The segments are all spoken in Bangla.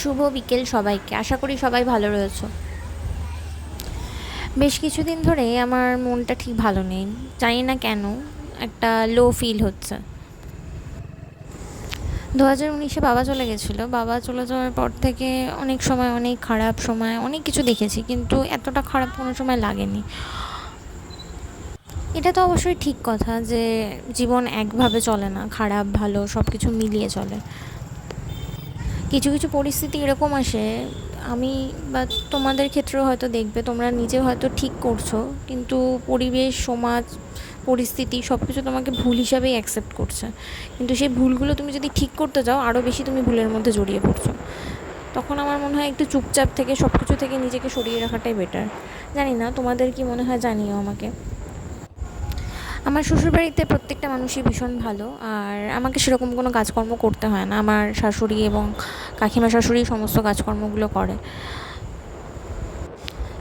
শুভ বিকেল সবাইকে। আশা করি সবাই ভালো রয়েছো। বেশ কিছুদিন ধরে আমার মনটা ঠিক ভালো নেই, জানি না কেন। একটা লো ফিল হচ্ছে। 2019-এ বাবা চলে গেছিলো। বাবা চলে যাওয়ার পর থেকে অনেক সময়, অনেক খারাপ সময়, অনেক কিছু দেখেছি, কিন্তু এতটা খারাপ কোনো সময় লাগেনি। এটা তো অবশ্যই ঠিক কথা যে জীবন একভাবে চলে না, খারাপ ভালো সব কিছু মিলিয়ে চলে। কিছু কিছু পরিস্থিতি এরকম আসে, আমি বা তোমাদের ক্ষেত্রেও হয়তো দেখবে, তোমরা নিজে হয়তো ঠিক করছো, কিন্তু পরিবেশ, সমাজ, পরিস্থিতি সব কিছু তোমাকে ভুল হিসাবেই অ্যাকসেপ্ট করছে। কিন্তু সেই ভুলগুলো তুমি যদি ঠিক করতে যাও, আরও বেশি তুমি ভুলের মধ্যে জড়িয়ে পড়ছো। তখন আমার মনে হয় একটু চুপচাপ থেকে সব কিছু থেকে নিজেকে সরিয়ে রাখাটাই বেটার। জানি না তোমাদের কি মনে হয়, জানিও আমাকে। আমার শ্বশুরবাড়িতে প্রত্যেকটা মানুষই ভীষণ ভালো, আর আমাকে সেরকম কোনো কাজকর্ম করতে হয় না। আমার শাশুড়ি এবং কাকিমা শাশুড়ি সমস্ত কাজকর্মগুলো করে।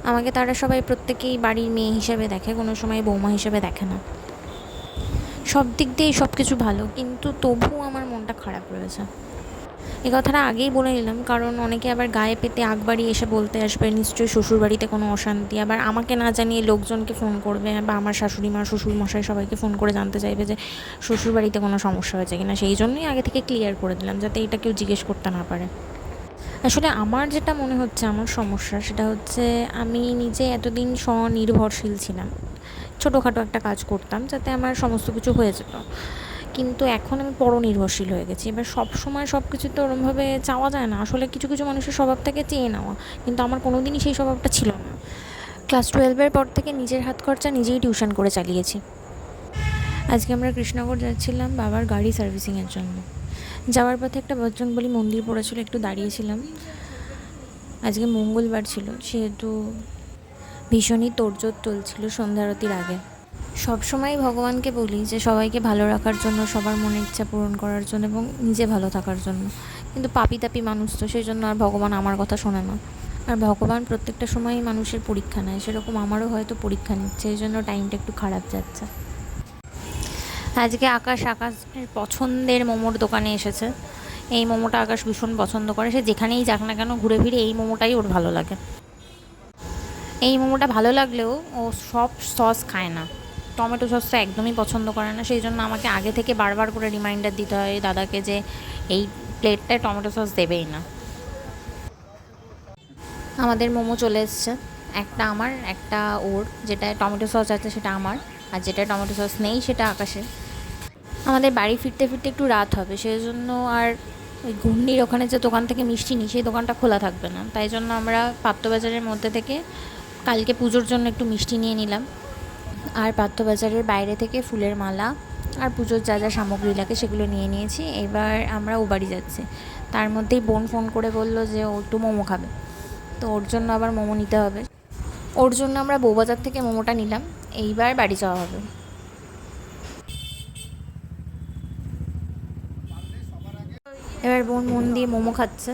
আমাকে তারা সবাই প্রত্যেকেই বাড়ির মেয়ে হিসেবে দেখে, কোনো সময় বৌমা হিসেবে দেখে না। সব দিক দিয়েই সব কিছু ভালো, কিন্তু তবুও আমার মনটা খারাপ রয়েছে। এই কথাটা আগেই বলে নিলাম, কারণ অনেকে আবার গায়ে পেতে আগবাড়ি এসে বলতে আসবে নিশ্চয়ই শ্বশুরবাড়িতে কোনো অশান্তি, আবার আমাকে না জানিয়ে লোকজনকে ফোন করবে, বা আমার শাশুড়ি মা, শ্বশুরমশাই সবাইকে ফোন করে জানতে চাইবে যে শ্বশুরবাড়িতে কোনো সমস্যা হয়েছে কিনা। সেই জন্যই আগে থেকে ক্লিয়ার করে দিলাম, যাতে এটা কেউ জিজ্ঞেস করতে না পারে। আসলে আমার যেটা মনে হচ্ছে আমার সমস্যা, সেটা হচ্ছে আমি নিজে এতদিন স্বনির্ভরশীল ছিলাম। ছোটোখাটো একটা কাজ করতাম যাতে আমার সমস্ত কিছু হয়ে যেত, কিন্তু এখন আমি পরনির্ভরশীল হয়ে গেছি। এবার সব সময় সব কিছু তো ওরমভাবে চাওয়া যায় না। আসলে কিছু কিছু মানুষের স্বভাব থেকে চেয়ে নেওয়া, কিন্তু আমার কোনো দিনই সেই স্বভাবটা ছিল না। ক্লাস 12-এর পর থেকে নিজের হাত খরচা নিজেই টিউশন করে চালিয়েছি। আজকে আমরা কৃষ্ণনগর যাচ্ছিলাম বাবার গাড়ি সার্ভিসিংয়ের জন্য। যাওয়ার পথে একটা বজরংবলী মন্দির পড়েছিল, একটু দাঁড়িয়েছিলাম। আজকে মঙ্গলবার ছিল, সেহেতু ভীষণই তোড়জোড় চলছিল সন্ধ্যারতির আগে। সবসময় ভগবানকে বলি যে সবাইকে ভালো রাখার জন্য, সবার মনের ইচ্ছা পূরণ করার জন্য এবং নিজে ভালো থাকার জন্য, কিন্তু পাপি তাপি মানুষ তো, সেই জন্য আর ভগবান আমার কথা শোনে না। আর ভগবান প্রত্যেকটা সময়ই মানুষের পরীক্ষা নেয়, সেরকম আমারও হয়তো পরীক্ষা নিচ্ছে, এই জন্য টাইমটা একটু খারাপ যাচ্ছে। আজকে আকাশের পছন্দের মোমোর দোকানে এসেছে। এই মোমোটা আকাশ ভীষণ পছন্দ করে, সে যেখানেই যাক না কেন ঘুরে ফিরে এই মোমোটাই ওর ভালো লাগে। এই মোমোটা ভালো লাগলেও ও সব সস খায় না, টমেটো সসটা একদমই পছন্দ করে না। সেই জন্য আমাকে আগে থেকে বারবার করে রিমাইন্ডার দিতে হয় দাদাকে যে এই প্লেটটায় টমেটো সস দেবেই না। আমাদের মোমো চলে এসছে, একটা আমার, একটা ওর। যেটা টমেটো সস আছে সেটা আমার, আর যেটা টমেটো সস নেই সেটা আকাশে। আমাদের বাড়ি ফিরতে ফিরতে একটু রাত হবে, সেই জন্য আর ওই ঘূর্ণির ওখানে যে দোকান থেকে মিষ্টি নিই সেই দোকানটা খোলা থাকবে না, তাই জন্য আমরা পাত্রবাজারের মধ্যে থেকে কালকে পুজোর জন্য একটু মিষ্টি নিয়ে নিলাম, আর পাত্রবাজারের বাইরে থেকে ফুলের মালা আর পুজোর যা যা সামগ্রী লাগে সেগুলো নিয়ে নিয়েছি। এবার আমরা ও বাড়ি যাচ্ছি। তার মধ্যেই বোন ফোন করে বললো যে ও একটু মোমো খাবে, তো ওর জন্য আবার মোমো নিতে হবে। ওর জন্য আমরা বউবাজার থেকে মোমোটা নিলাম। এইবার বাড়ি যাওয়া হবে। এবার বোন মন দিয়ে মোমো খাচ্ছে।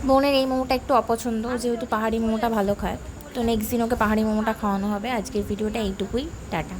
বোনের এই মোমোটা একটু অপছন্দ, যেহেতু পাহাড়ি মোমোটা ভালো খায়, তো নেক্সট দিন ওকে পাহাড়ি মোমোটা খাওয়ানো হবে। আজকের ভিডিওটা এইটুকুই, টাটা।